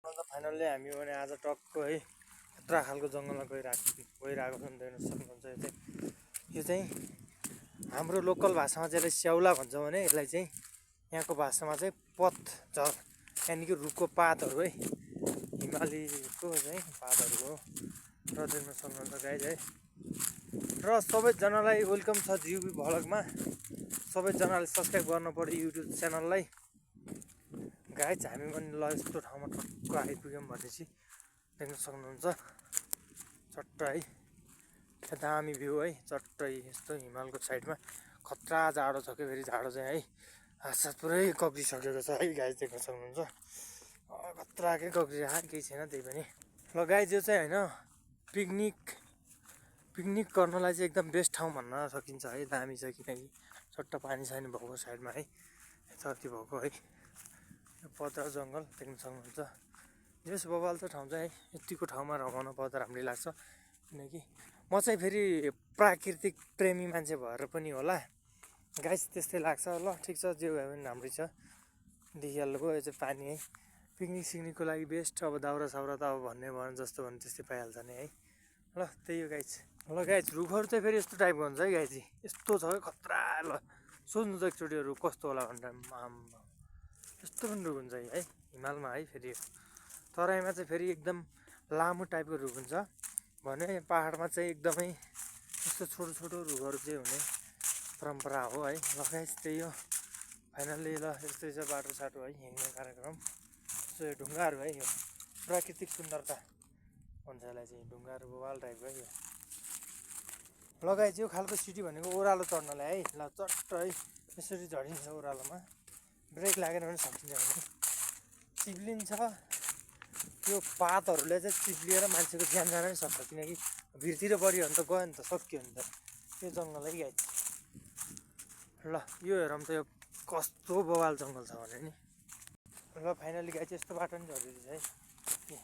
Finally हामी भने आज टक्क है खतरा खालको जङ्गलमा गइरहेको छौँ। देख्न सक्नुहुन्छ यो चाहिँ हाम्रो लोकल भाषामा चाहिँ स्याउला भन्छौँ भने यसलाई चाहिँ यहाँको भाषामा चाहिँ पतझर यानि कि रुखको पातहरू है, हिमालीको चाहिँ पातहरू हो। र देख्न सक्नुहुन्छ गाइज है। र सबैजनालाई वेलकम छ जियुबी भ्लगमा। सबैजनाले सब्सक्राइब गर्नु पर्यो युट्युब च्यानललाई। गाइज हामी पनि ल यस्तो ठाउँमा टक्क आइपुग्यौँ भनेपछि देख्न सक्नुहुन्छ चट्ट है, दामी भ्यू है, चट्टै यस्तो हिमालको साइडमा। खतरा जाडो छ कि फेरि जाडो चाहिँ है हातसात पुरै कक्रिसकेको छ है गाइज, देख्न सक्नुहुन्छ खतराकै कक्रिरहेको केही छैन त्यही पनि। ल गाइज यो चाहिँ होइन पिकनिक गर्नलाई चाहिँ एकदम बेस्ट ठाउँ भन्न सकिन्छ है। दामी छ किनकि चट्ट पानी छैन भएको साइडमा है, यताउति भएको है पत्र जङ्गल देख्न सक्नुहुन्छ। यस बबाल चाहिँ ठाउँ चाहिँ यतिको ठाउँमा रमाउन पर्दा राम्रै लाग्छ। किनकि म चाहिँ फेरि प्राकृतिक प्रेमी मान्छे भएर पनि होला गाइस त्यस्तै लाग्छ। ल ठिक छ, जे भए पनि राम्रै छ। देखिहाल्नुभयो यो चाहिँ पानी है, पिकनिक सिक्निकको लागि बेस्ट। अब दाउरा साउरा त अब भन्ने भयो जस्तो भने त्यस्तै पाइहाल्छ नि है। ल त्यही हो गाइस। ल गाइस रुखहरू चाहिँ फेरि यस्तो टाइपको हुन्छ है गाइस, यस्तो छ है खतरा। ल सोच्नु त एकचोटि रुख कस्तो होला भनेर, यस्तो पनि रुख हुन्छ है हिमालमा है। फेरि तराईमा चाहिँ फेरि एकदम लामो टाइपको रुख हुन्छ भने पाहाडमा चाहिँ एकदमै यस्तो छोटो छोटो रुखहरू चाहिँ हुने परम्परा हो है। ल गाइस त्यही हो फाइनल्ली। ल यस्तै छ बाटो साटो है, हिँड्ने कार्यक्रम। सो यो ढुङ्गाहरू है, यो प्राकृतिक सुन्दरता भन्छ यसलाई चाहिँ, ढुङ्गाहरू बवाल टाइपको है यो। ल गाइस यो खालको सिटी भनेको ओह्रालो चढ्नलाई है। ल चट्ट है यसरी झरिन्छ ओह्रालोमा, ब्रेक लागेन भने सकिन्छ भने चिप्लिन्छ। यो पातहरूले चाहिँ चिप्लिएर मान्छेको ज्यान जान पनि सक्छ, किनकि भिरतिर बढ्यो भने त गयो नि त, सक्यो नि त यो जङ्गल है गाइस। ल यो हेरौँ त यो कस्तो बवाल जङ्गल छ भने नि। ल फाइनल्ली गाइस यस्तो बाटो पनि झरिरहेछ है,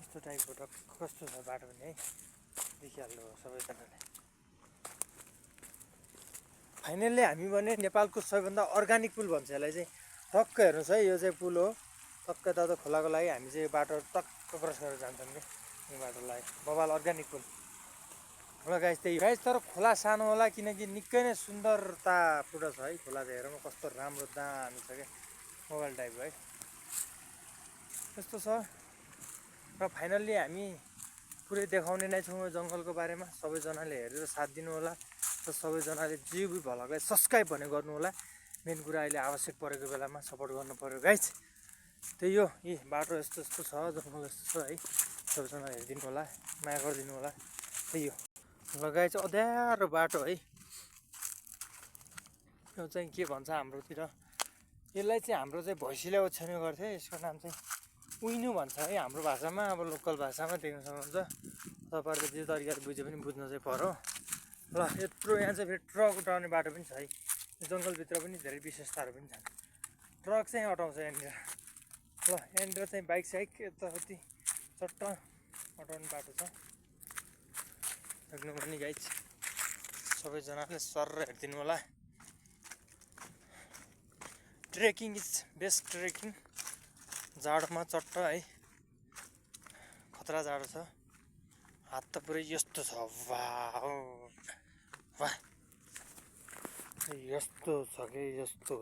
यस्तो टाइपको कस्तो छ बाटो पनि है, देखिहाल्नु हो सबैजनाले। फाइनल्ली हामी भने नेपालको सबैभन्दा अर्ग्यानिक पुल भन्छ यसलाई चाहिँ। टक्क हेर्नुहोस् है, यो चाहिँ पुल हो टक्क त खोलाको लागि हामी चाहिँ यो बाटो टक्क क्रस गरेर जान्छौँ कि यो बाटोलाई, बबाल अर्ग्यानिक पुल। ल गाइस त्यही गाइस, तर खोला सानो होला किनकि निकै नै सुन्दरता पुरा छ है खोला चाहिँ। हेरौँ कस्तो राम्रो दामी छ क्या मोबाइल टाइपको है, त्यस्तो छ। र फाइनल्ली हामी पुरै देखाउने नै छौँ यो जङ्गलको बारेमा। सबैजनाले हेरेर साथ दिनु होला र सबैजनाले जियुबी भ्लगलाई सब्सक्राइब भने गर्नु होला। मेन कुरा अहिले आवश्यक परेको बेलामा सपोर्ट गर्नु पर्यो गाइस। त्यही हो, यी बाटो यस्तो यस्तो छ, जङ्गल यस्तो छ है, सबैजना हेरिदिनु होला, माया गरिदिनु होला। त्यही हो। ल गाइस अँध्यारो बाटो है, यो चाहिँ के भन्छ हाम्रोतिर, यसलाई चाहिँ हाम्रो चाहिँ भैँसीले ओछ्याउने गर्थे, यसको नाम चाहिँ उइनु भन्छ है हाम्रो भाषामा। अब लोकल भाषामा देख्न सक्नुहुन्छ, तपाईँहरूले जे तरिकाले बुझे पनि बुझ्न चाहिँ पर्यो। ल यत्रो यहाँ चाहिँ फेरि ट्रक उठाउने बाटो पनि छ है, जङ्गलभित्र पनि धेरै विशेषताहरू पनि छन्। ट्रक चाहिँ अटाउँछ यहाँनिर। ल यहाँनिर चाहिँ बाइक साइक यताउति चट्ट अटाउने बाटो छ, देख्नु पनि गाइस। सबैजनाले सर हेरिदिनु होला। ट्रेकिङ इज बेस्ट ट्रेकिङ, जाडोमा चट्ट है, खतरा जाडो छ, हात त पुरै यस्तो छ, वाह वाह यस्तो छ कि यस्तो